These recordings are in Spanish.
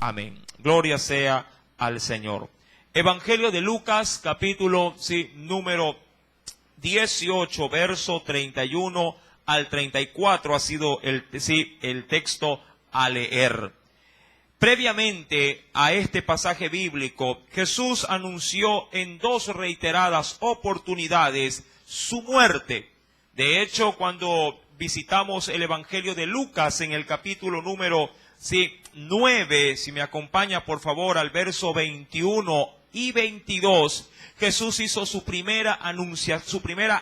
Amén. Gloria sea al Señor. Evangelio de Lucas, capítulo número 18, verso 31 al 34 ha sido el texto a leer. Previamente a este pasaje bíblico, Jesús anunció en dos reiteradas oportunidades su muerte. De hecho, cuando visitamos el Evangelio de Lucas en el capítulo número 9, si me acompaña por favor al verso 21 y 22, Jesús hizo su primera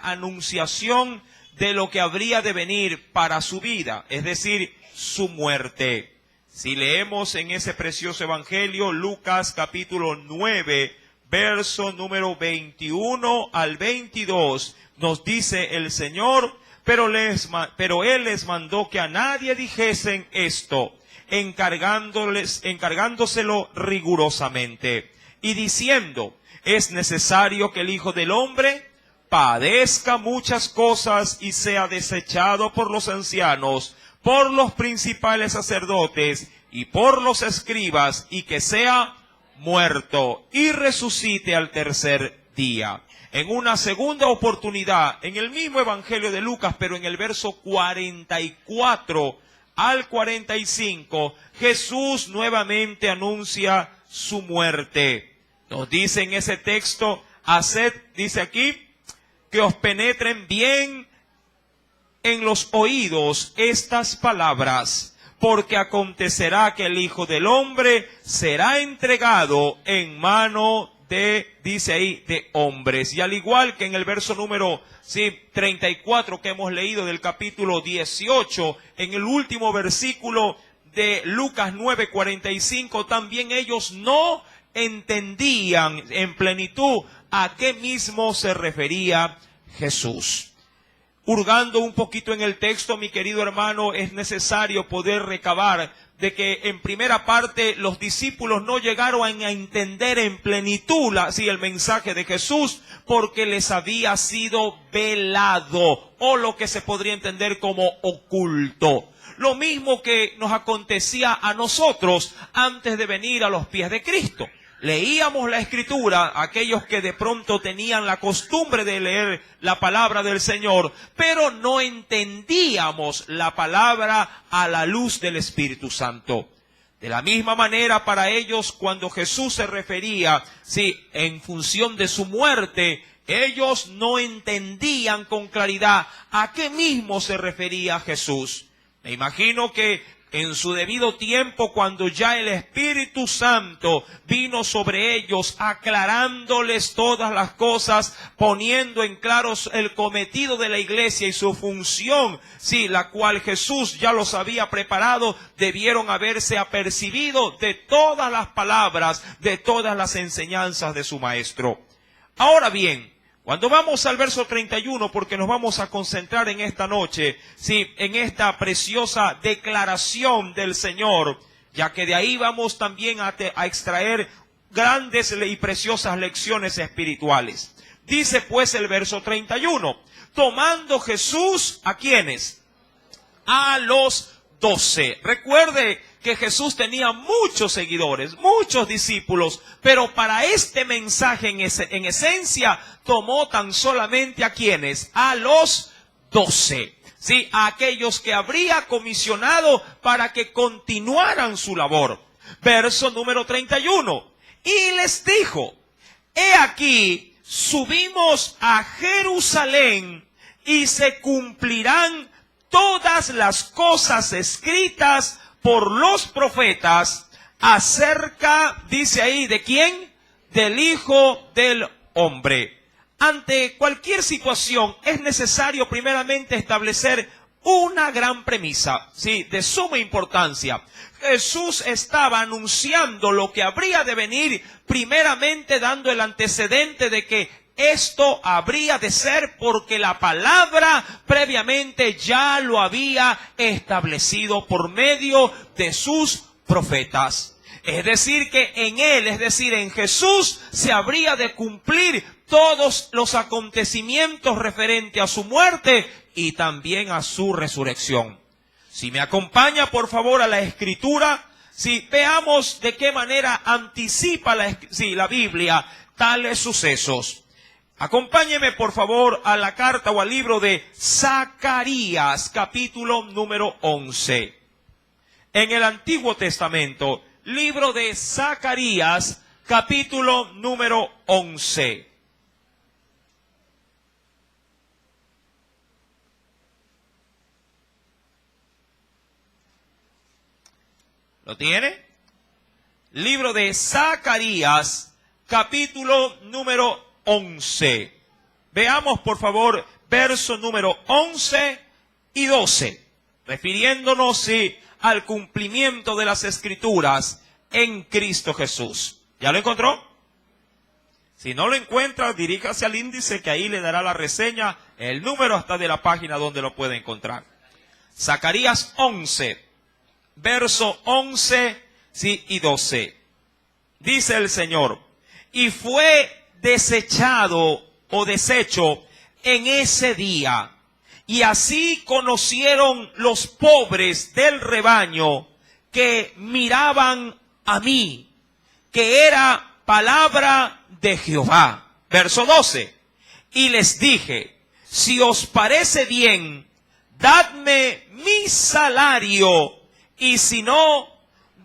anunciación de lo que habría de venir para su vida, es decir, su muerte. Si leemos en ese precioso Evangelio, Lucas capítulo 9, verso número 21 al 22, nos dice el Señor, pero Él les mandó que a nadie dijesen esto, encargándoselo rigurosamente, y diciendo, es necesario que el Hijo del Hombre padezca muchas cosas y sea desechado por los ancianos, por los principales sacerdotes y por los escribas, y que sea muerto y resucite al tercer día. En una segunda oportunidad, en el mismo Evangelio de Lucas, pero en el verso 44 al 45, Jesús nuevamente anuncia su muerte. Nos dice en ese texto, haced, dice aquí, que os penetren bien en los oídos estas palabras, porque acontecerá que el Hijo del Hombre será entregado en mano dice ahí, de hombres. Y al igual que en el verso número 34 que hemos leído del capítulo 18, en el último versículo de Lucas 9:45, también ellos no entendían en plenitud a qué mismo se refería Jesús. Hurgando un poquito en el texto, mi querido hermano, es necesario poder recabar de que en primera parte los discípulos no llegaron a entender en plenitud el mensaje de Jesús, porque les había sido velado, o lo que se podría entender como oculto. Lo mismo que nos acontecía a nosotros antes de venir a los pies de Cristo. Leíamos la Escritura, aquellos que de pronto tenían la costumbre de leer la palabra del Señor, pero no entendíamos la palabra a la luz del Espíritu Santo. De la misma manera para ellos, cuando Jesús se refería, en función de su muerte, ellos no entendían con claridad a qué mismo se refería Jesús. Me imagino que en su debido tiempo, cuando ya el Espíritu Santo vino sobre ellos, aclarándoles todas las cosas, poniendo en claros el cometido de la iglesia y su función, la cual Jesús ya los había preparado, debieron haberse apercibido de todas las palabras, de todas las enseñanzas de su Maestro. Ahora bien, cuando vamos al verso 31, porque nos vamos a concentrar en esta noche, en esta preciosa declaración del Señor, ya que de ahí vamos también a extraer grandes y preciosas lecciones espirituales. Dice pues el verso 31, tomando Jesús, ¿a quiénes? A los 12. Recuerde que Jesús tenía muchos seguidores, muchos discípulos, pero para este mensaje en esencia tomó tan solamente ¿a quiénes? A los 12. A aquellos que habría comisionado para que continuaran su labor. Verso número 31. Y les dijo, he aquí, subimos a Jerusalén y se cumplirán todas las cosas escritas por los profetas acerca, dice ahí, ¿de quién? Del Hijo del Hombre. Ante cualquier situación es necesario primeramente establecer una gran premisa, de suma importancia. Jesús estaba anunciando lo que habría de venir, primeramente dando el antecedente de que esto habría de ser porque la palabra previamente ya lo había establecido por medio de sus profetas. Es decir, que en Él, es decir, en Jesús, se habría de cumplir todos los acontecimientos referentes a su muerte y también a su resurrección. Si me acompaña, por favor, a la Escritura, Si veamos de qué manera anticipa la Biblia tales sucesos. Acompáñeme por favor a la carta o al libro de Zacarías, capítulo número 11. En el Antiguo Testamento, libro de Zacarías, capítulo número 11. ¿Lo tiene? Libro de Zacarías, capítulo número 11. Veamos por favor verso número 11 y 12, refiriéndonos al cumplimiento de las Escrituras en Cristo Jesús. ¿Ya lo encontró? Si no lo encuentra, diríjase al índice que ahí le dará la reseña, el número hasta de la página donde lo puede encontrar. Zacarías 11, verso 11 y 12. Dice el Señor: y fue desechado o deshecho en ese día, y así conocieron los pobres del rebaño que miraban a mí, que era palabra de Jehová. Verso 12. Y les dije: si os parece bien, dadme mi salario, y si no,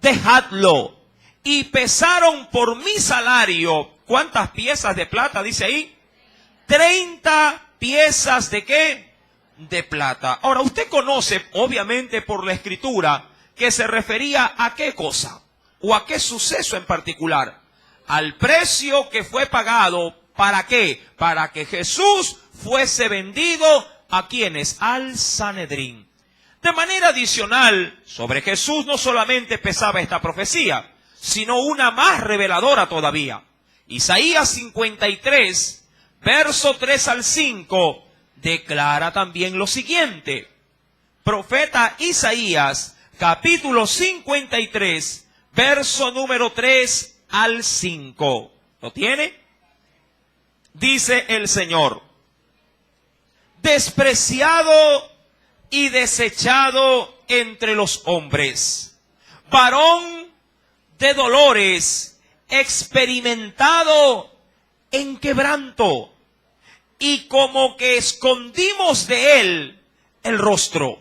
dejadlo. Y pesaron por mi salario, ¿cuántas piezas de plata dice ahí? 30 piezas de ¿qué? De plata. Ahora, usted conoce, obviamente por la Escritura, que se refería a qué cosa, o a qué suceso en particular. Al precio que fue pagado, ¿para qué? Para que Jesús fuese vendido, ¿a quiénes? Al Sanedrín. De manera adicional, sobre Jesús no solamente pesaba esta profecía, sino una más reveladora todavía. Isaías 53, verso 3 al 5, declara también lo siguiente. Profeta Isaías, capítulo 53, verso número 3 al 5. ¿Lo tiene? Dice el Señor: despreciado y desechado entre los hombres, varón de dolores, experimentado en quebranto, y como que escondimos de él el rostro.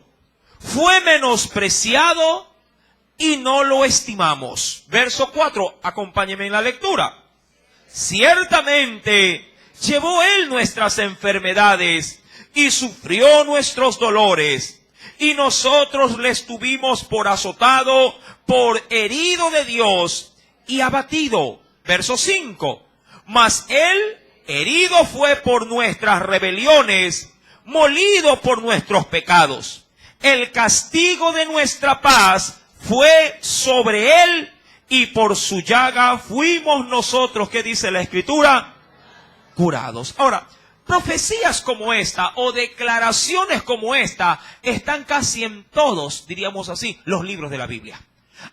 Fue menospreciado y no lo estimamos. Verso 4, acompáñeme en la lectura. Ciertamente llevó él nuestras enfermedades y sufrió nuestros dolores, y nosotros le estuvimos por azotado, por herido de Dios y abatido. Verso 5. Mas él herido fue por nuestras rebeliones, molido por nuestros pecados. El castigo de nuestra paz fue sobre él, y por su llaga fuimos nosotros, ¿qué dice la Escritura? Curados. Ahora, profecías como esta o declaraciones como esta están casi en todos, diríamos así, los libros de la Biblia.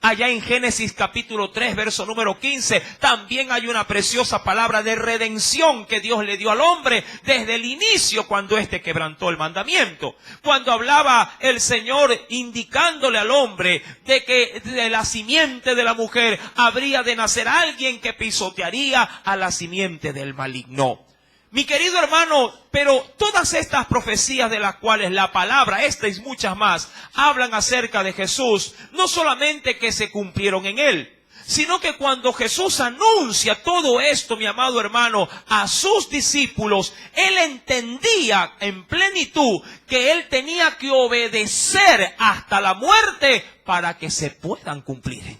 Allá en Génesis capítulo 3, verso número 15, también hay una preciosa palabra de redención que Dios le dio al hombre desde el inicio, cuando éste quebrantó el mandamiento. Cuando hablaba el Señor indicándole al hombre de que de la simiente de la mujer habría de nacer alguien que pisotearía a la simiente del maligno. Mi querido hermano, pero todas estas profecías de las cuales la palabra, esta y muchas más, hablan acerca de Jesús, no solamente que se cumplieron en él, sino que cuando Jesús anuncia todo esto, mi amado hermano, a sus discípulos, él entendía en plenitud que él tenía que obedecer hasta la muerte para que se puedan cumplir.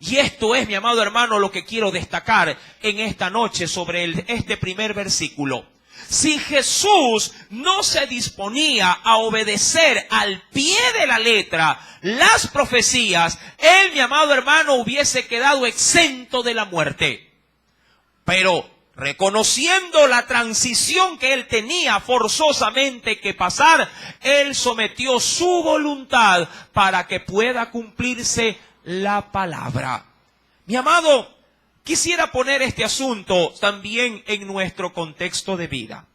Y esto es, mi amado hermano, lo que quiero destacar en esta noche sobre este primer versículo. Si Jesús no se disponía a obedecer al pie de la letra las profecías, él, mi amado hermano, hubiese quedado exento de la muerte. Pero reconociendo la transición que él tenía forzosamente que pasar, él sometió su voluntad para que pueda cumplirse la palabra. Mi amado, quisiera poner este asunto también en nuestro contexto de vida.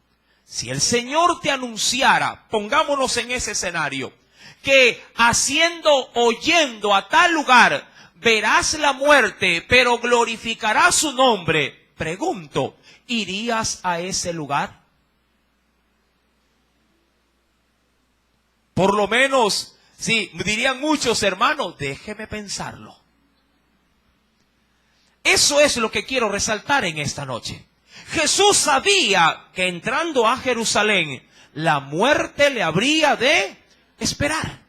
Si el Señor te anunciara, pongámonos en ese escenario, que oyendo a tal lugar verás la muerte, pero glorificarás su nombre. Pregunto, ¿irías a ese lugar? Por lo menos, sí, dirían muchos hermanos, déjeme pensarlo. Eso es lo que quiero resaltar en esta noche. Jesús sabía que entrando a Jerusalén, la muerte le habría de esperar.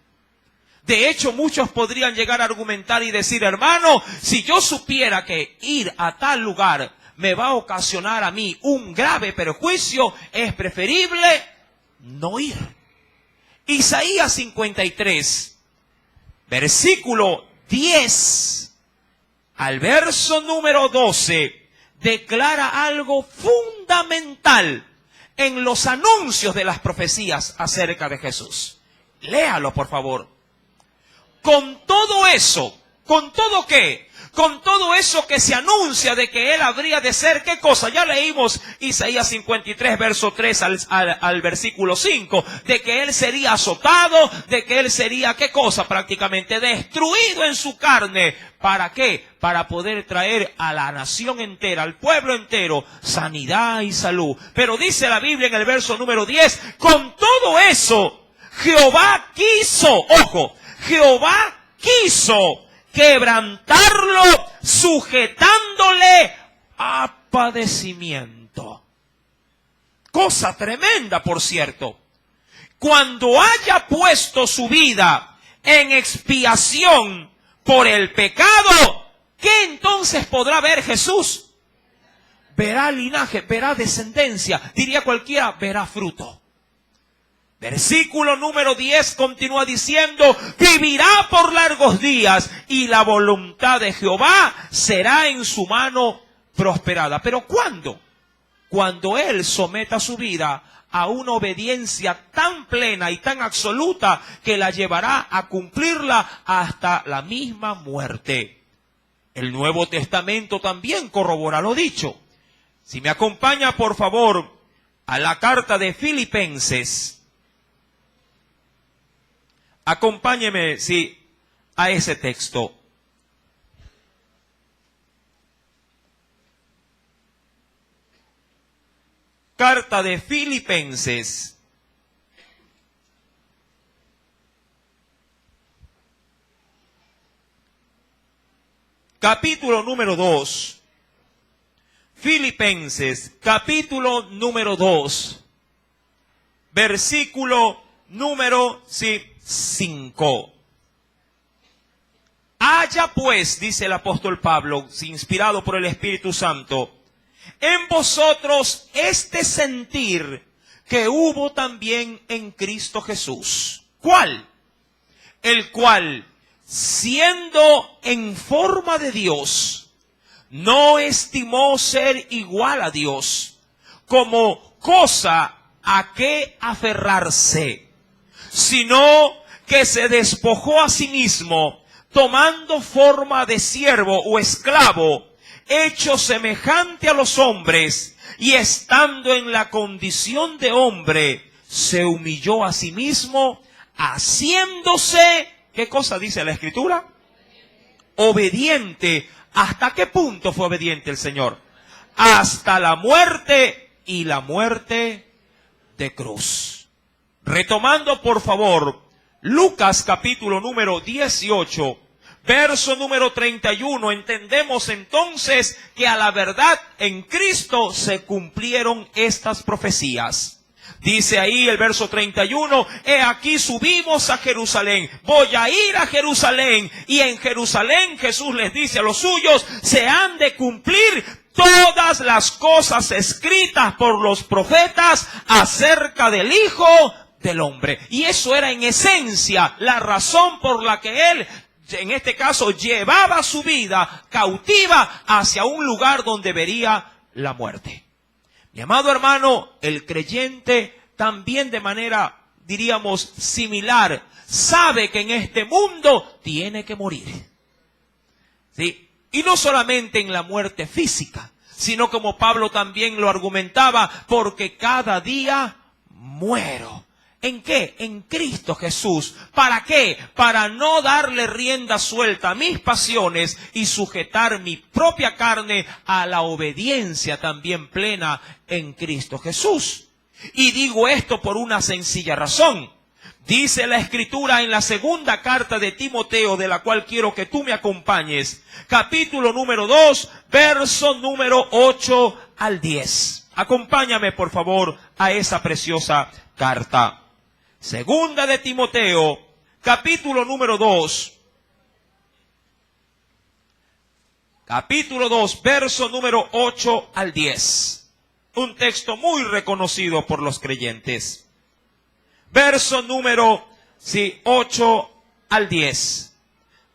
De hecho, muchos podrían llegar a argumentar y decir, hermano, si yo supiera que ir a tal lugar me va a ocasionar a mí un grave perjuicio, es preferible no ir. Isaías 53, versículo 10 al verso número 12, declara algo fundamental en los anuncios de las profecías acerca de Jesús. Léalo, por favor. Con todo eso, ¿con todo qué? Con todo eso que se anuncia de que Él habría de ser, ¿qué cosa? Ya leímos Isaías 53, verso 3 al versículo 5, de que Él sería azotado, de que Él sería, ¿qué cosa? Prácticamente destruido en su carne. ¿Para qué? Para poder traer a la nación entera, al pueblo entero, sanidad y salud. Pero dice la Biblia en el verso número 10, con todo eso, Jehová quiso, ojo, Jehová quiso quebrantarlo, sujetándole a padecimiento. Cosa tremenda, por cierto. Cuando haya puesto su vida en expiación por el pecado, ¿qué entonces podrá ver Jesús? Verá linaje, verá descendencia, diría cualquiera, verá fruto. Versículo número 10 continúa diciendo, vivirá por largos días y la voluntad de Jehová será en su mano prosperada. ¿Pero cuándo? Cuando Él someta su vida a una obediencia tan plena y tan absoluta que la llevará a cumplirla hasta la misma muerte. El Nuevo Testamento también corrobora lo dicho. Si me acompaña, por favor, a la carta de Filipenses. Acompáñeme, sí, a ese texto. Carta de Filipenses. Capítulo número 2. Filipenses, capítulo número 2. Versículo número 5. Haya pues, dice el apóstol Pablo, inspirado por el Espíritu Santo, en vosotros este sentir que hubo también en Cristo Jesús. ¿Cuál? El cual, siendo en forma de Dios, no estimó ser igual a Dios como cosa a que aferrarse, sino que se despojó a sí mismo, tomando forma de siervo o esclavo, hecho semejante a los hombres, y estando en la condición de hombre, se humilló a sí mismo, haciéndose, ¿qué cosa dice la Escritura? Obediente. ¿Hasta qué punto fue obediente el Señor? Hasta la muerte, y la muerte de cruz. Retomando, por favor, Lucas capítulo número 18, verso número 31, entendemos entonces que a la verdad en Cristo se cumplieron estas profecías. Dice ahí el verso 31, he aquí subimos a Jerusalén, voy a ir a Jerusalén, y en Jerusalén Jesús les dice a los suyos, se han de cumplir todas las cosas escritas por los profetas acerca del Hijo del Hombre. Y eso era en esencia la razón por la que Él, en este caso, llevaba su vida cautiva hacia un lugar donde vería la muerte. Mi amado hermano, el creyente también de manera, diríamos, similar, sabe que en este mundo tiene que morir. ¿Sí? Y no solamente en la muerte física, sino como Pablo también lo argumentaba, porque cada día muero ¿En qué? En Cristo Jesús. ¿Para qué? Para no darle rienda suelta a mis pasiones y sujetar mi propia carne a la obediencia también plena en Cristo Jesús. Y digo esto por una sencilla razón. Dice la Escritura en la segunda carta de Timoteo, de la cual quiero que tú me acompañes, capítulo número 2, verso número 8 al 10. Acompáñame, por favor, a esa preciosa carta. Segunda de Timoteo, capítulo número 2. Capítulo 2, verso número 8 al 10. Un texto muy reconocido por los creyentes. Verso número 8 al 10.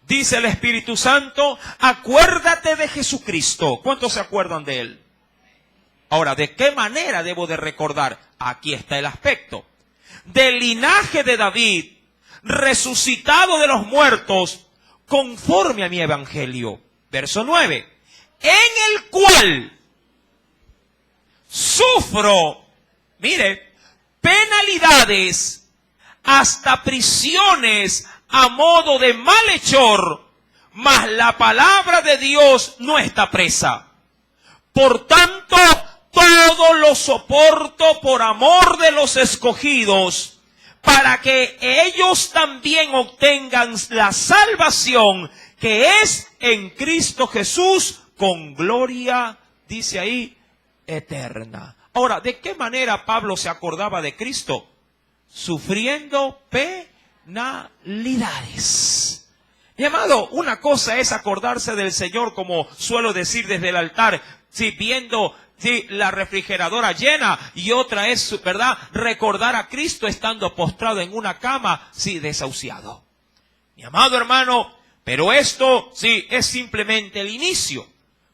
Dice el Espíritu Santo, acuérdate de Jesucristo. ¿Cuántos se acuerdan de Él? Ahora, ¿de qué manera debo de recordar? Aquí está el aspecto. Del linaje de David, resucitado de los muertos, conforme a mi evangelio. Verso 9. En el cual sufro, mire, penalidades, hasta prisiones a modo de malhechor, mas la palabra de Dios no está presa. Por tanto, todo lo soporto por amor de los escogidos, para que ellos también obtengan la salvación que es en Cristo Jesús, con gloria, dice ahí, eterna. Ahora, ¿de qué manera Pablo se acordaba de Cristo? Sufriendo penalidades. Mi amado, una cosa es acordarse del Señor, como suelo decir desde el altar, viendo la refrigeradora llena, y otra es, ¿verdad?, recordar a Cristo estando postrado en una cama, desahuciado. Mi amado hermano, pero esto, es simplemente el inicio.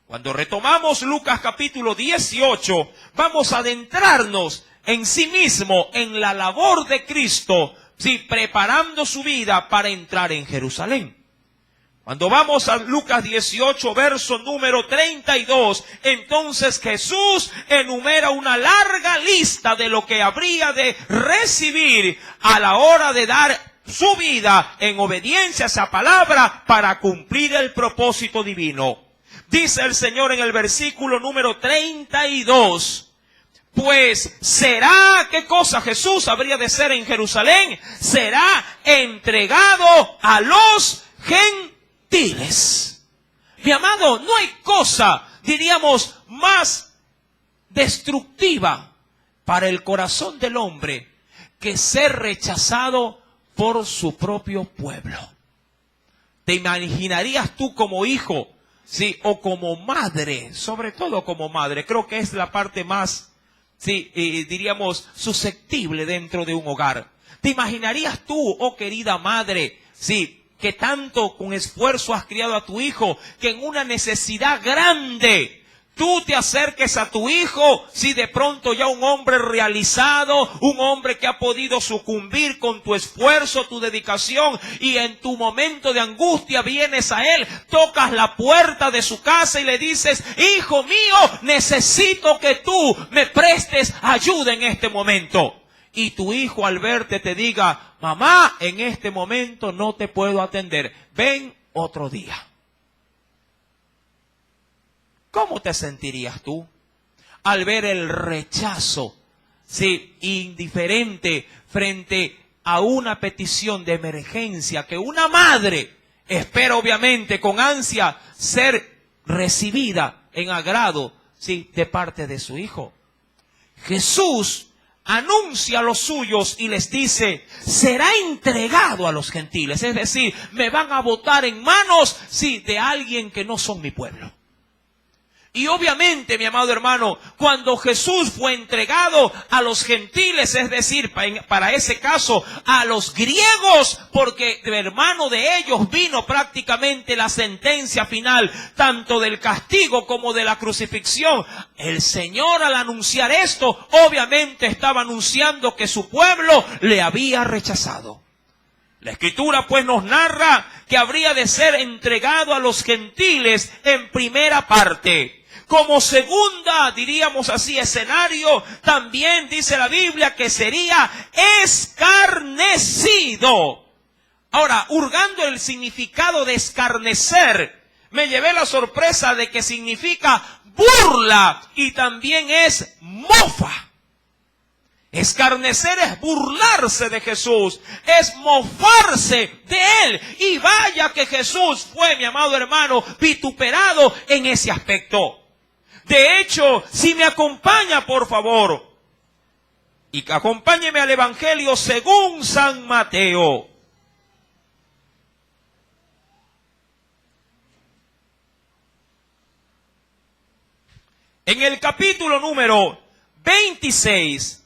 Cuando retomamos Lucas capítulo 18, vamos a adentrarnos en sí mismo, en la labor de Cristo, preparando su vida para entrar en Jerusalén. Cuando vamos a Lucas 18, verso número 32, entonces Jesús enumera una larga lista de lo que habría de recibir a la hora de dar su vida en obediencia a esa palabra para cumplir el propósito divino. Dice el Señor en el versículo número 32, pues será, ¿qué cosa Jesús habría de ser en Jerusalén? Será entregado a los gentiles. Mi amado, no hay cosa, diríamos, más destructiva para el corazón del hombre que ser rechazado por su propio pueblo. ¿Te imaginarías tú como hijo, o como madre, sobre todo como madre? Creo que es la parte más, diríamos, susceptible dentro de un hogar. ¿Te imaginarías tú, oh querida madre, que tanto con esfuerzo has criado a tu hijo, que en una necesidad grande tú te acerques a tu hijo, de pronto ya un hombre realizado, un hombre que ha podido sucumbir con tu esfuerzo, tu dedicación, y en tu momento de angustia vienes a él, tocas la puerta de su casa y le dices, hijo mío, necesito que tú me prestes ayuda en este momento. Y tu hijo al verte te diga, mamá, en este momento no te puedo atender, ven otro día. ¿Cómo te sentirías tú al ver el rechazo, indiferente frente a una petición de emergencia que una madre espera obviamente con ansia ser recibida en agrado, de parte de su hijo? Jesús anuncia a los suyos y les dice, será entregado a los gentiles, es decir, me van a botar en manos, de alguien que no son mi pueblo. Y obviamente, mi amado hermano, cuando Jesús fue entregado a los gentiles, es decir, para ese caso, a los griegos, porque de hermano de ellos vino prácticamente la sentencia final, tanto del castigo como de la crucifixión. El Señor, al anunciar esto, obviamente estaba anunciando que su pueblo le había rechazado. La Escritura pues nos narra que habría de ser entregado a los gentiles en primera parte. Como segunda, diríamos así, escenario, también dice la Biblia que sería escarnecido. Ahora, hurgando el significado de escarnecer, me llevé la sorpresa de que significa burla y también es mofa. Escarnecer es burlarse de Jesús, es mofarse de Él. Y vaya que Jesús fue, mi amado hermano, vituperado en ese aspecto. De hecho, si me acompaña, por favor, y que acompáñeme al Evangelio según San Mateo. En el capítulo número 26,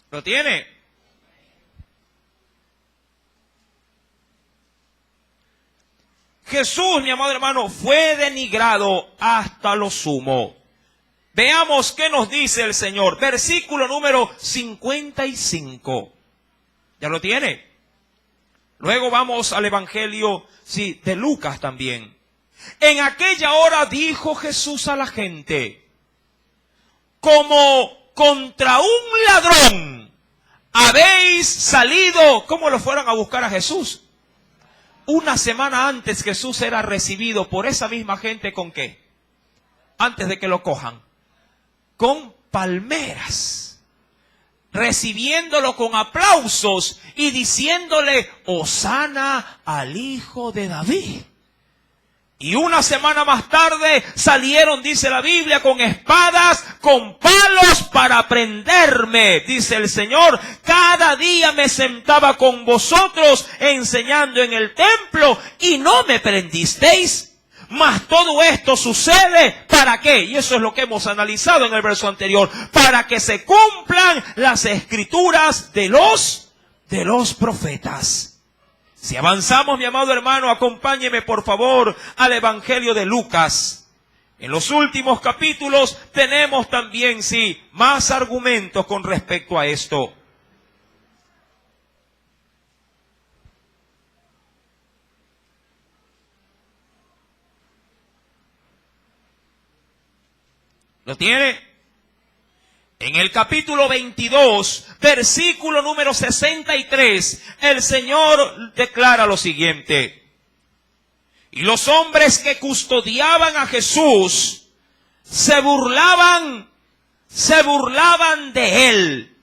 ¿lo tiene? Jesús, mi amado hermano, fue denigrado hasta lo sumo. Veamos qué nos dice el Señor. Versículo número 55. ¿Ya lo tiene? Luego vamos al Evangelio, sí, de Lucas también. En aquella hora dijo Jesús a la gente: como contra un ladrón habéis salido. ¿Cómo lo fueron a buscar a Jesús? Una semana antes Jesús era recibido por esa misma gente, ¿con qué? Antes de que lo cojan. Con palmeras, recibiéndolo con aplausos y diciéndole: Hosana al Hijo de David. Y una semana más tarde salieron, dice la Biblia, con espadas, con palos para prenderme. Dice el Señor: cada día me sentaba con vosotros enseñando en el templo y no me prendisteis. Mas todo esto sucede, ¿para qué? Y eso es lo que hemos analizado en el verso anterior. Para que se cumplan las escrituras de los profetas. Si avanzamos, mi amado hermano, acompáñeme por favor al Evangelio de Lucas. En los últimos capítulos tenemos también, sí, más argumentos con respecto a esto. ¿Lo tiene? En el capítulo 22, versículo número 63, el Señor declara lo siguiente: y los hombres que custodiaban a Jesús se burlaban de él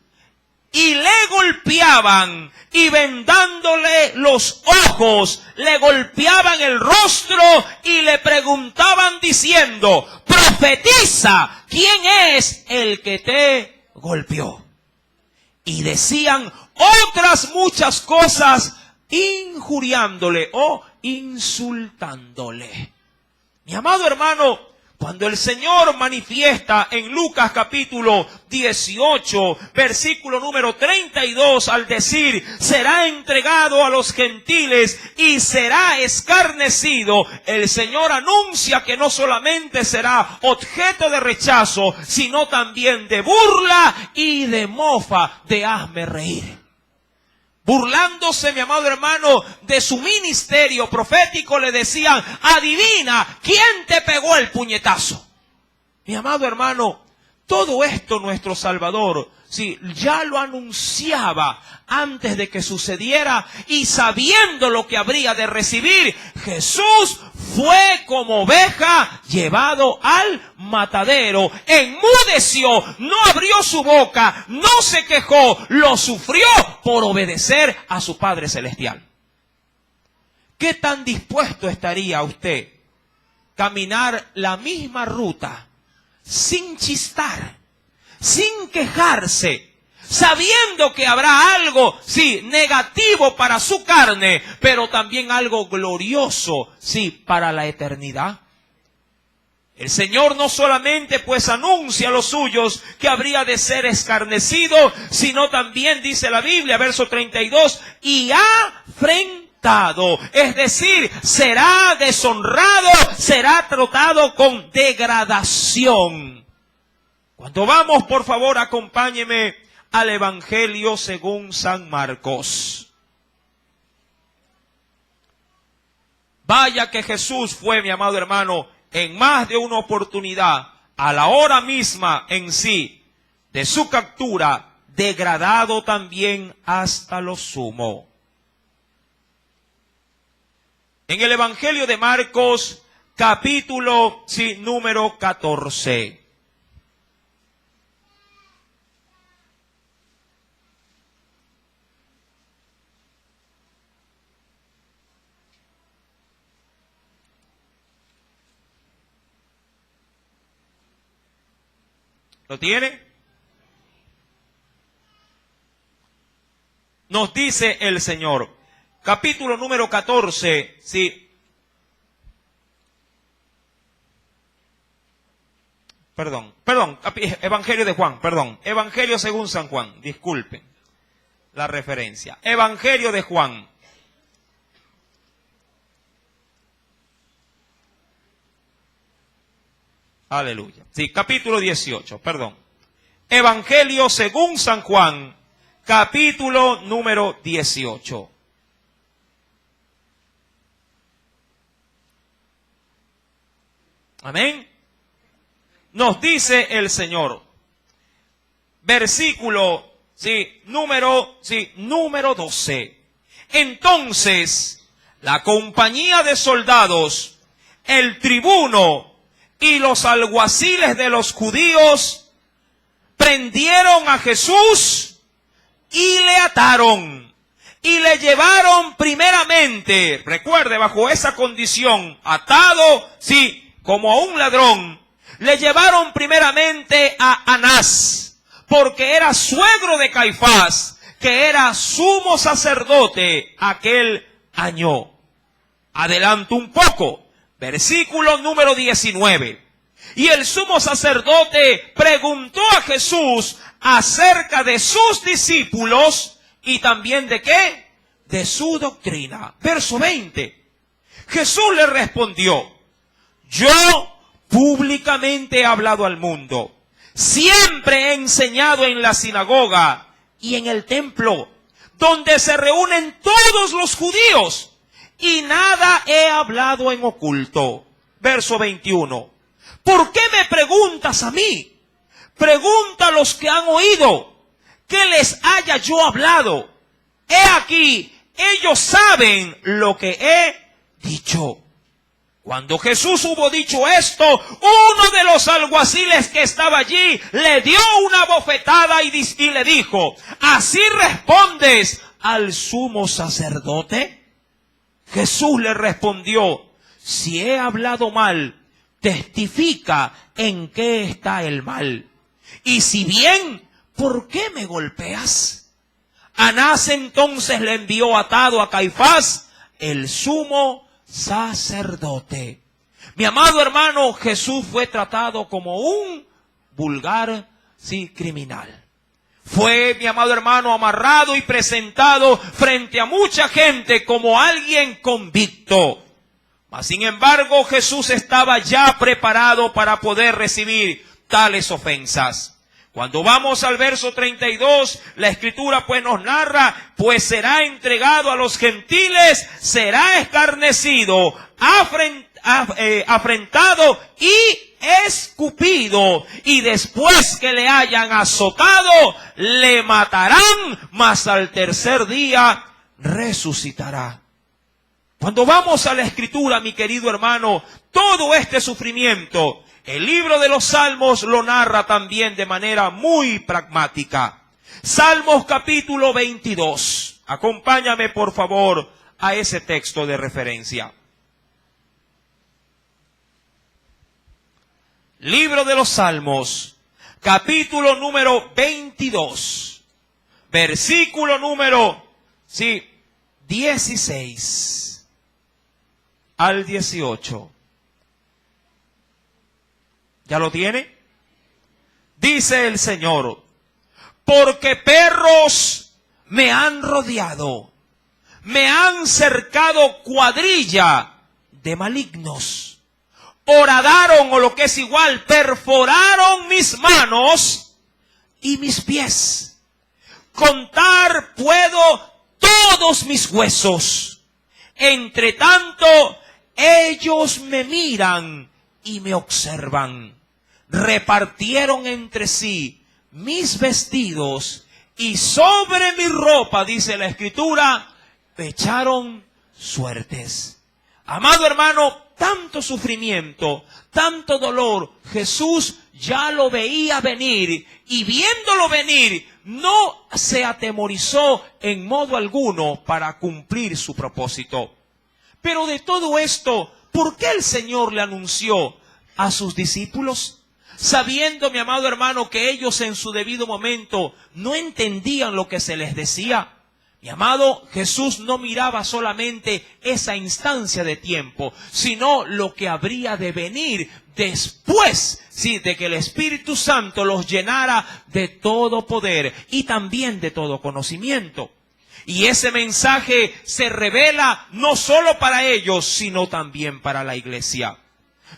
y le golpeaban, y vendándole los ojos, le golpeaban el rostro y le preguntaban diciendo: profetiza, ¿quién es el que te golpeó? Y decían otras muchas cosas, injuriándole o insultándole. Mi amado hermano, cuando el Señor manifiesta en Lucas capítulo 18, versículo número 32, al decir: será entregado a los gentiles y será escarnecido, el Señor anuncia que no solamente será objeto de rechazo, sino también de burla y de mofa, de hazme reír. Burlándose, mi amado hermano, de su ministerio profético, le decían: adivina, ¿quién te pegó el puñetazo? Mi amado hermano, todo esto nuestro Salvador, sí, ya lo anunciaba antes de que sucediera, y sabiendo lo que habría de recibir, Jesús fue como oveja llevado al matadero, enmudeció, no abrió su boca, no se quejó, lo sufrió por obedecer a su Padre Celestial. ¿Qué tan dispuesto estaría usted caminar la misma ruta sin chistar, sin quejarse, sabiendo que habrá algo, sí, negativo para su carne, pero también algo glorioso, sí, para la eternidad? El Señor no solamente pues anuncia a los suyos que habría de ser escarnecido, sino también dice la Biblia, verso 32, y tratado, es decir, será deshonrado, será tratado con degradación. Cuando vamos, por favor, acompáñeme al Evangelio según San Marcos. Vaya que Jesús fue, mi amado hermano, en más de una oportunidad, a la hora misma en sí de su captura, degradado también hasta lo sumo. En el Evangelio de Marcos, capítulo número 14. ¿Lo tiene? Nos dice el Señor, capítulo número 14, Evangelio de Juan, Evangelio según San Juan, disculpen la referencia. Evangelio de Juan. Aleluya. Capítulo 18, Evangelio según San Juan, capítulo número 18. Amén. Nos dice el Señor, versículo, número 12. Entonces, la compañía de soldados, el tribuno y los alguaciles de los judíos prendieron a Jesús y le ataron y le llevaron primeramente, recuerde, bajo esa condición, atado, como a un ladrón, le llevaron primeramente a Anás, porque era suegro de Caifás, que era sumo sacerdote aquel año. Adelanto un poco, versículo número 19. Y el sumo sacerdote preguntó a Jesús acerca de sus discípulos y también de ¿qué? De su doctrina. Verso 20. Jesús le respondió, yo públicamente he hablado al mundo. Siempre he enseñado en la sinagoga y en el templo, donde se reúnen todos los judíos, y nada he hablado en oculto. Verso 21. ¿Por qué me preguntas a mí? Pregunta a los que han oído, ¿qué les haya yo hablado? He aquí, ellos saben lo que he dicho. Cuando Jesús hubo dicho esto, uno de los alguaciles que estaba allí le dio una bofetada y le dijo, ¿así respondes al sumo sacerdote? Jesús le respondió, si he hablado mal, testifica en qué está el mal. Y si bien, ¿por qué me golpeas? Anás entonces le envió atado a Caifás, el sumo sacerdote. Mi amado hermano, Jesús fue tratado como un vulgar, criminal. Fue, mi amado hermano, amarrado y presentado frente a mucha gente como alguien convicto. Mas, sin embargo, Jesús estaba ya preparado para poder recibir tales ofensas. Cuando vamos al verso 32, la Escritura pues nos narra, pues será entregado a los gentiles, será escarnecido, afrentado y escupido, y después que le hayan azotado, le matarán, mas al tercer día resucitará. Cuando vamos a la Escritura, mi querido hermano, todo este sufrimiento, el libro de los Salmos lo narra también de manera muy pragmática. Salmos capítulo 22. Acompáñame por favor a ese texto de referencia. Libro de los Salmos, capítulo número 22, versículo número 16 al 18. ¿Ya lo tiene? Dice el Señor, porque perros me han rodeado, Me han cercado cuadrilla de malignos. Horadaron, o lo que es igual, perforaron mis manos y mis pies. Contar puedo todos mis huesos. Entre tanto, ellos me miran y me observan. Repartieron entre sí mis vestidos y sobre mi ropa, dice la Escritura, echaron suertes. Amado hermano, tanto sufrimiento, tanto dolor, Jesús ya lo veía venir, y viéndolo venir, no se atemorizó en modo alguno para cumplir su propósito. Pero de todo esto, ¿por qué el Señor le anunció a sus discípulos? Sabiendo, mi amado hermano, que ellos en su debido momento no entendían lo que se les decía. Mi amado, Jesús no miraba solamente esa instancia de tiempo, sino lo que habría de venir después, sí, de que el Espíritu Santo los llenara de todo poder y también de todo conocimiento. Y ese mensaje se revela no solo para ellos, sino también para la iglesia.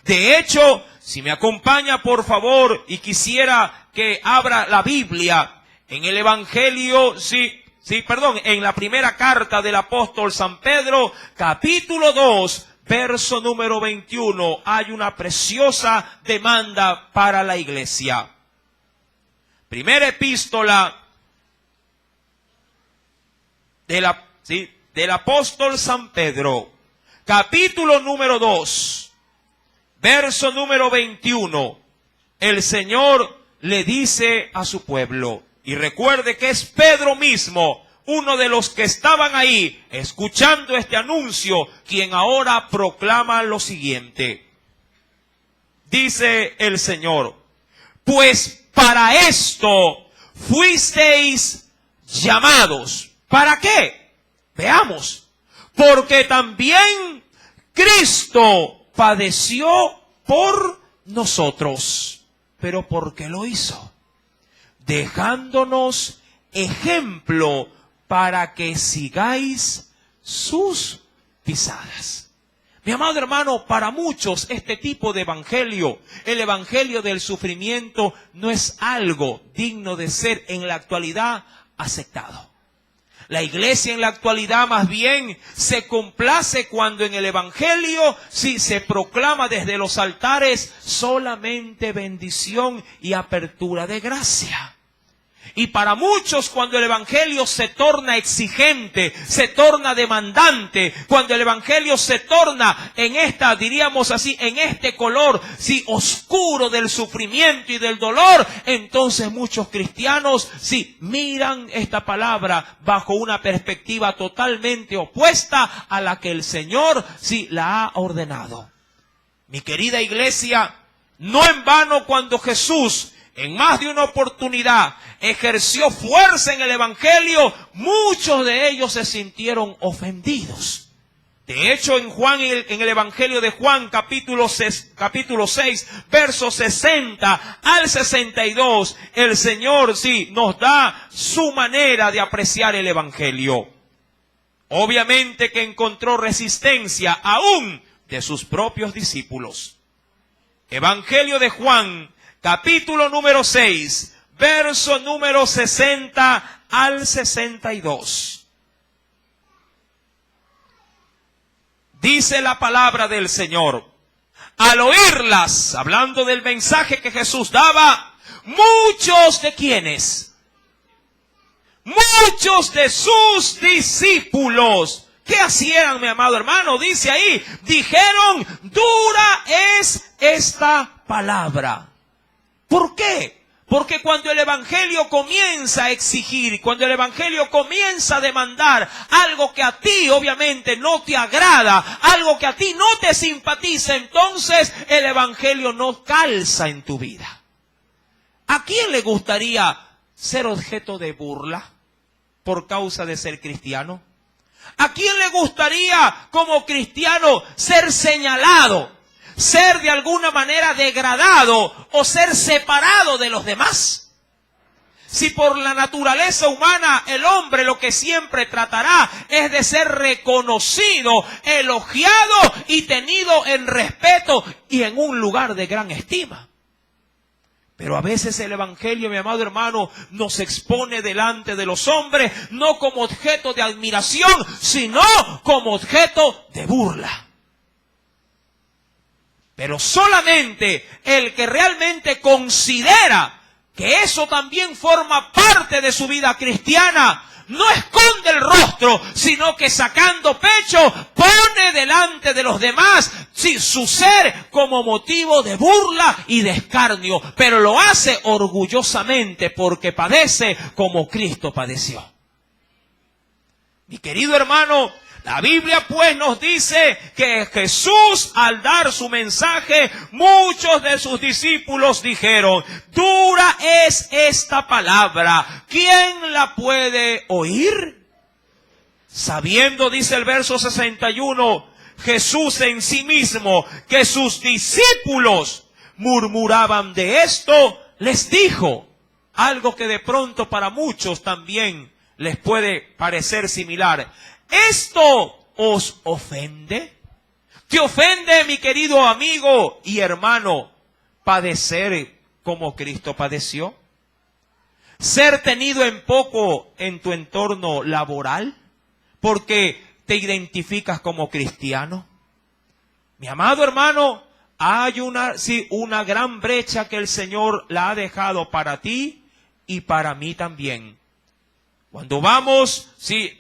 De hecho, si me acompaña por favor, y quisiera que abra la Biblia en el Evangelio, en la primera carta del apóstol San Pedro, capítulo 2, verso número 21, hay una preciosa demanda para la iglesia. Primera epístola del apóstol San Pedro, capítulo número 2, verso número 21, el Señor le dice a su pueblo, y recuerde que es Pedro mismo, uno de los que estaban ahí, escuchando este anuncio, quien ahora proclama lo siguiente. Dice el Señor, pues para esto fuisteis llamados. ¿Para qué? Veamos. Porque también Cristo padeció por nosotros. ¿Pero por qué lo hizo? Dejándonos ejemplo para que sigáis sus pisadas. Mi amado hermano, para muchos este tipo de evangelio, el evangelio del sufrimiento, no es algo digno de ser en la actualidad aceptado. La iglesia en la actualidad más bien se complace cuando en el evangelio sí se proclama desde los altares solamente bendición y apertura de gracia. Y para muchos, cuando el evangelio se torna exigente, se torna demandante, cuando el evangelio se torna en esta, diríamos así, en este color, sí, oscuro del sufrimiento y del dolor, entonces muchos cristianos, sí, miran esta palabra bajo una perspectiva totalmente opuesta a la que el Señor, sí, la ha ordenado. Mi querida iglesia, no en vano cuando Jesús, en más de una oportunidad, ejerció fuerza en el evangelio, muchos de ellos se sintieron ofendidos. De hecho, en el evangelio de Juan, capítulo 6, versos 60 al 62, el Señor sí nos da su manera de apreciar el evangelio. Obviamente que encontró resistencia aún de sus propios discípulos. Evangelio de Juan, capítulo número 6, verso número 60 al 62. Dice la palabra del Señor. Al oírlas, hablando del mensaje que Jesús daba, muchos de quienes, muchos de sus discípulos, ¿qué hacían, mi amado hermano? Dice ahí, dijeron, dura es esta palabra. ¿Por qué? Porque cuando el evangelio comienza a exigir, cuando el evangelio comienza a demandar algo que a ti obviamente no te agrada, algo que a ti no te simpatiza, entonces el evangelio no calza en tu vida. ¿A quién le gustaría ser objeto de burla por causa de ser cristiano? ¿A quién le gustaría como cristiano ser señalado, ser de alguna manera degradado o ser separado de los demás? si por la naturaleza humana el hombre lo que siempre tratará es de ser reconocido, elogiado y tenido en respeto y en un lugar de gran estima. Pero a veces el Evangelio, mi amado hermano, nos expone delante de los hombres, no como objeto de admiración, sino como objeto de burla. Pero solamente el que realmente considera que eso también forma parte de su vida cristiana, no esconde el rostro, sino que sacando pecho, pone delante de los demás su ser como motivo de burla y de escarnio, pero lo hace orgullosamente porque padece como Cristo padeció. Mi querido hermano, la Biblia pues nos dice que Jesús, al dar su mensaje, muchos de sus discípulos dijeron: dura es esta palabra, ¿quién la puede oír? Sabiendo, dice el verso 61, Jesús en sí mismo, que sus discípulos murmuraban de esto, les dijo algo que de pronto para muchos también les puede parecer similar. ¿Esto os ofende? ¿Te ofende, mi querido amigo y hermano, padecer como Cristo padeció? ¿Ser tenido en poco en tu entorno laboral porque te identificas como cristiano? Mi amado hermano, hay una gran brecha que el Señor la ha dejado para ti y para mí también. Cuando vamos,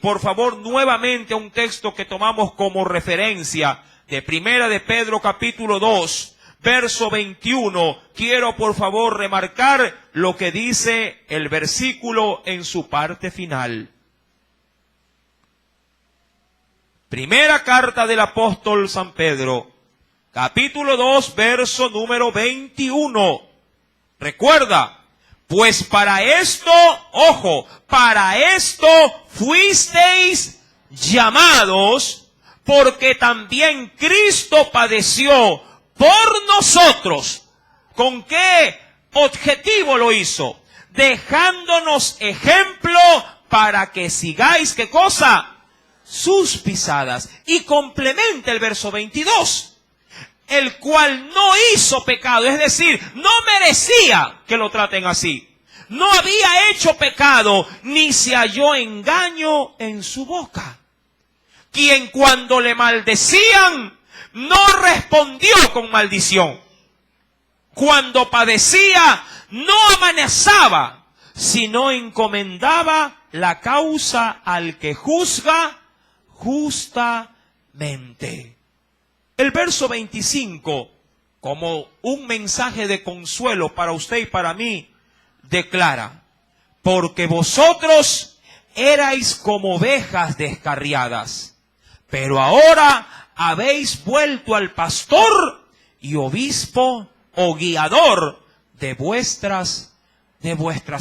por favor, nuevamente a un texto que tomamos como referencia de Primera de Pedro capítulo 2, verso 21, quiero por favor remarcar lo que dice el versículo en su parte final. Primera carta del apóstol San Pedro, capítulo 2, verso número 21. Recuerda, pues para esto, ojo, para esto fuisteis llamados, porque también Cristo padeció por nosotros. ¿Con qué objetivo lo hizo? Dejándonos ejemplo para que sigáis, ¿qué cosa? Sus pisadas. Y complementa el verso 22. El cual no hizo pecado, es decir, no merecía que lo traten así. No había hecho pecado, ni se halló engaño en su boca. Quien cuando le maldecían, no respondió con maldición. Cuando padecía, no amenazaba, sino encomendaba la causa al que juzga justamente. El verso 25, como un mensaje de consuelo para usted y para mí, declara: porque vosotros erais como ovejas descarriadas, pero ahora habéis vuelto al pastor y obispo o guiador de vuestras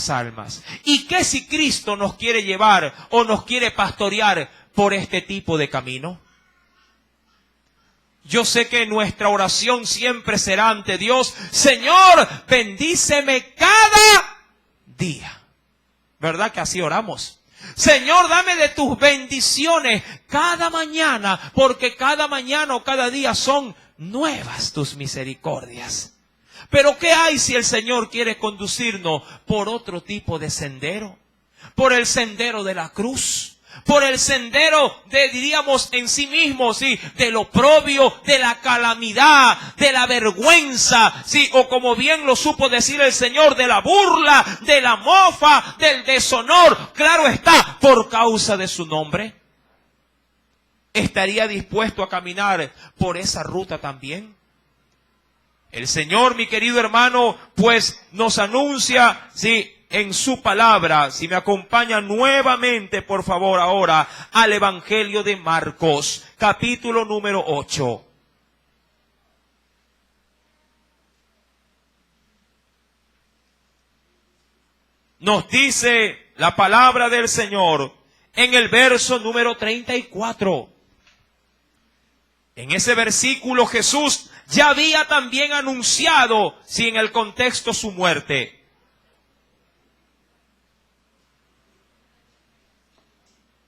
almas. ¿Y qué si Cristo nos quiere llevar o nos quiere pastorear por este tipo de camino? Yo sé que nuestra oración siempre será ante Dios: Señor, bendíceme cada día. ¿Verdad que así oramos? Señor, dame de tus bendiciones cada mañana, porque cada mañana o cada día son nuevas tus misericordias. Pero ¿qué hay si el Señor quiere conducirnos por otro tipo de sendero? Por el sendero de la cruz. Por el sendero diríamos en sí mismo, del oprobio, de la calamidad, de la vergüenza, o como bien lo supo decir el Señor, de la burla, de la mofa, del deshonor, claro está, por causa de su nombre. ¿Estaría dispuesto a caminar por esa ruta también? El Señor, mi querido hermano, pues nos anuncia, en su palabra. Si me acompaña nuevamente, por favor, ahora al Evangelio de Marcos, capítulo número 8. Nos dice la palabra del Señor en el verso número 34. En ese versículo Jesús ya había también anunciado, en el contexto, su muerte.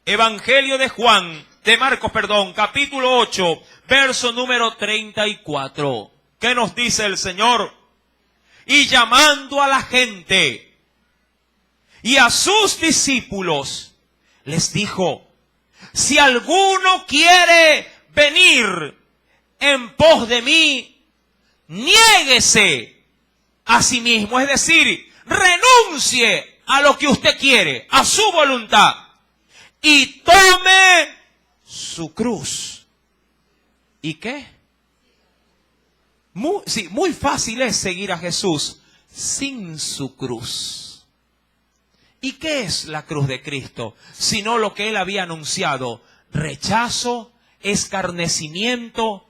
Evangelio de Marcos, capítulo 8, verso número 34. ¿Qué nos dice el Señor? Y llamando a la gente y a sus discípulos, les dijo: si alguno quiere venir en pos de mí, niéguese a sí mismo, es decir, renuncie a lo que usted quiere, a su voluntad, y tome su cruz. ¿Y qué? Muy fácil es seguir a Jesús sin su cruz. ¿Y qué es la cruz de Cristo? Sino lo que Él había anunciado: rechazo, escarnecimiento,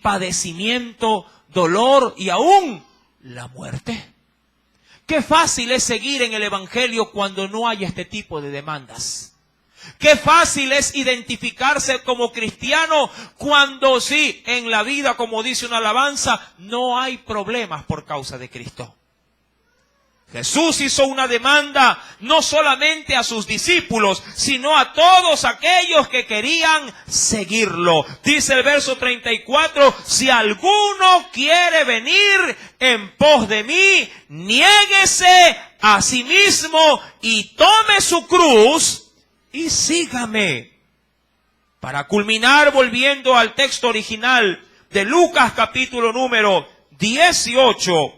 padecimiento, dolor y aún la muerte. Qué fácil es seguir en el Evangelio cuando no hay este tipo de demandas. Qué fácil es identificarse como cristiano cuando en la vida, como dice una alabanza, no hay problemas por causa de Cristo. Jesús hizo una demanda no solamente a sus discípulos, sino a todos aquellos que querían seguirlo. Dice el verso 34, si alguno quiere venir en pos de mí, niéguese a sí mismo y tome su cruz y sígame. Para culminar, volviendo al texto original de Lucas capítulo número 18,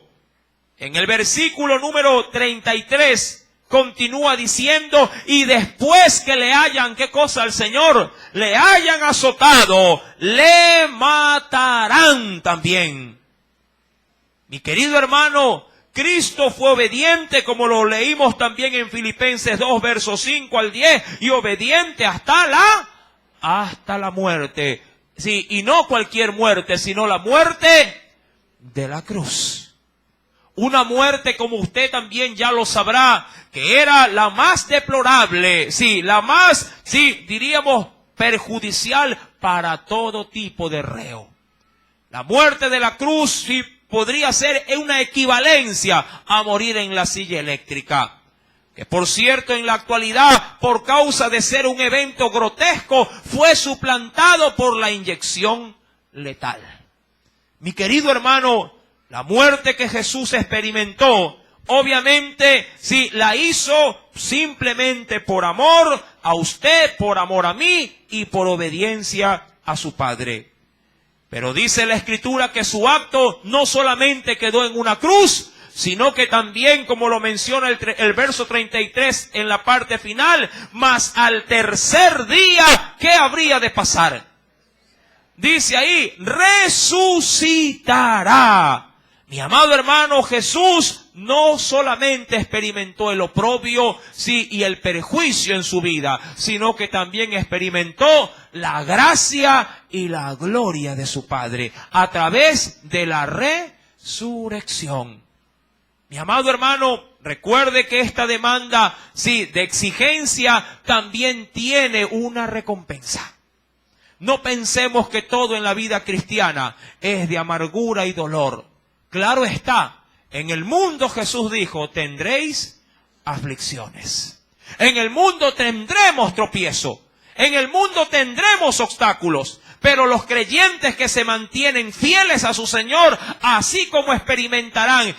en el versículo número 33, continúa diciendo: y después que le hayan, ¿qué cosa al Señor? Le hayan azotado, le matarán también. Mi querido hermano, Cristo fue obediente, como lo leímos también en Filipenses 2, versos 5 al 10, y obediente hasta la muerte. Sí, y no cualquier muerte, sino la muerte de la cruz. Una muerte, como usted también ya lo sabrá, que era la más deplorable, la más, diríamos, perjudicial para todo tipo de reo. La muerte de la cruz, podría ser una equivalencia a morir en la silla eléctrica. Que por cierto, en la actualidad, por causa de ser un evento grotesco, fue suplantado por la inyección letal. Mi querido hermano, la muerte que Jesús experimentó, obviamente, la hizo simplemente por amor a usted, por amor a mí y por obediencia a su Padre. Pero dice la Escritura que su acto no solamente quedó en una cruz, sino que también, como lo menciona el verso 33 en la parte final, mas al tercer día, ¿qué habría de pasar? Dice ahí, resucitará. Mi amado hermano, Jesús no solamente experimentó el oprobio, y el perjuicio en su vida, sino que también experimentó la gracia y la gloria de su Padre a través de la resurrección. Mi amado hermano, recuerde que esta demanda, de exigencia, también tiene una recompensa. No pensemos que todo en la vida cristiana es de amargura y dolor. Claro está, en el mundo Jesús dijo, tendréis aflicciones. En el mundo tendremos tropiezo. En el mundo tendremos obstáculos. Pero los creyentes que se mantienen fieles a su Señor, así como experimentarán,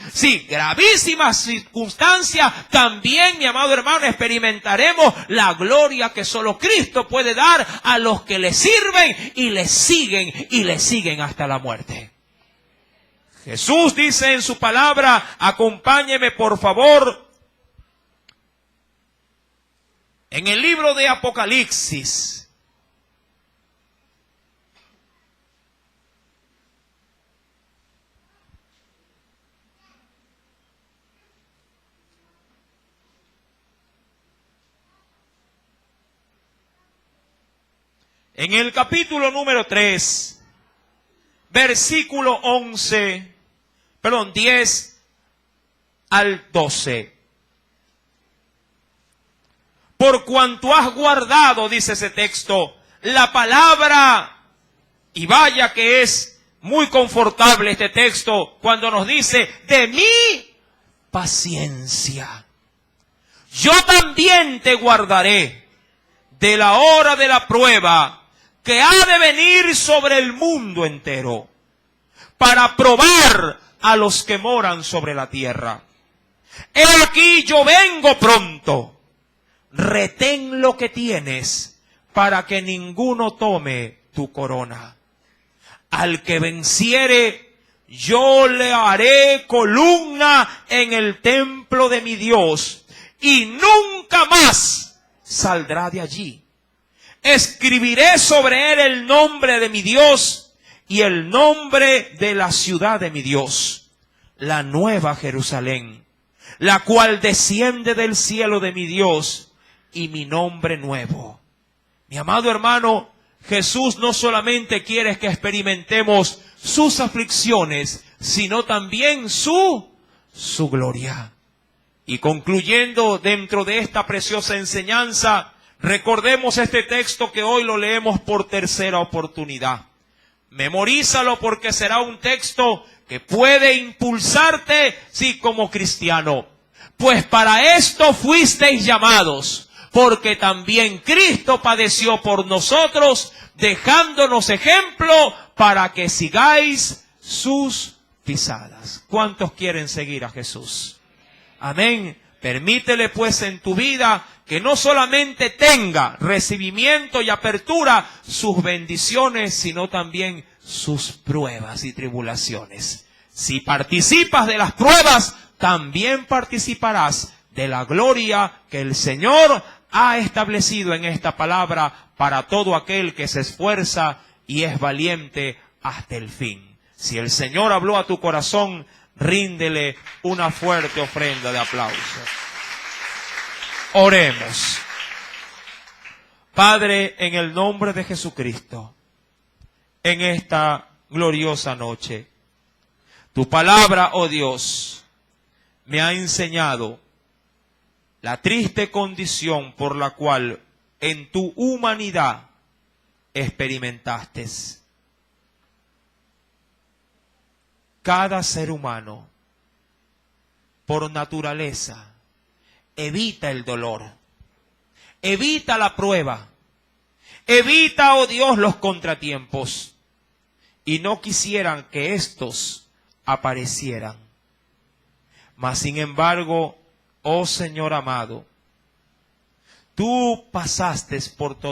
gravísimas circunstancias, también, mi amado hermano, experimentaremos la gloria que solo Cristo puede dar a los que le sirven y le siguen hasta la muerte. Jesús dice en su palabra, acompáñeme por favor, en el libro de Apocalipsis. En el capítulo número 3, versículo 10 al 12. Por cuanto has guardado, dice ese texto, la palabra, y vaya que es muy confortable este texto cuando nos dice, de mi paciencia, yo también te guardaré de la hora de la prueba que ha de venir sobre el mundo entero, para probar a los que moran sobre la tierra. He aquí yo vengo pronto. Retén lo que tienes, para que ninguno tome tu corona. Al que venciere, yo le haré columna en el templo de mi Dios, y nunca más saldrá de allí. Escribiré sobre él el nombre de mi Dios y el nombre de la ciudad de mi Dios, la nueva Jerusalén, la cual desciende del cielo de mi Dios, y mi nombre nuevo. Mi amado hermano, Jesús no solamente quiere que experimentemos sus aflicciones, sino también su gloria. Y concluyendo dentro de esta preciosa enseñanza, recordemos este texto que hoy lo leemos por tercera oportunidad. Memorízalo, porque será un texto que puede impulsarte, sí, como cristiano. Pues para esto fuisteis llamados, porque también Cristo padeció por nosotros, dejándonos ejemplo para que sigáis sus pisadas. ¿Cuántos quieren seguir a Jesús? Amén. Permítele pues en tu vida que no solamente tenga recibimiento y apertura sus bendiciones, sino también sus pruebas y tribulaciones. Si participas de las pruebas, también participarás de la gloria que el Señor ha establecido en esta palabra para todo aquel que se esfuerza y es valiente hasta el fin. Si el Señor habló a tu corazón, ríndele una fuerte ofrenda de aplauso. Oremos. Padre, en el nombre de Jesucristo, en esta gloriosa noche, tu palabra, oh Dios, me ha enseñado la triste condición por la cual en tu humanidad experimentaste. Cada ser humano, por naturaleza, evita el dolor, evita la prueba, evita, oh Dios, los contratiempos, y no quisieran que estos aparecieran. Mas sin embargo, oh Señor amado, tú pasaste por todo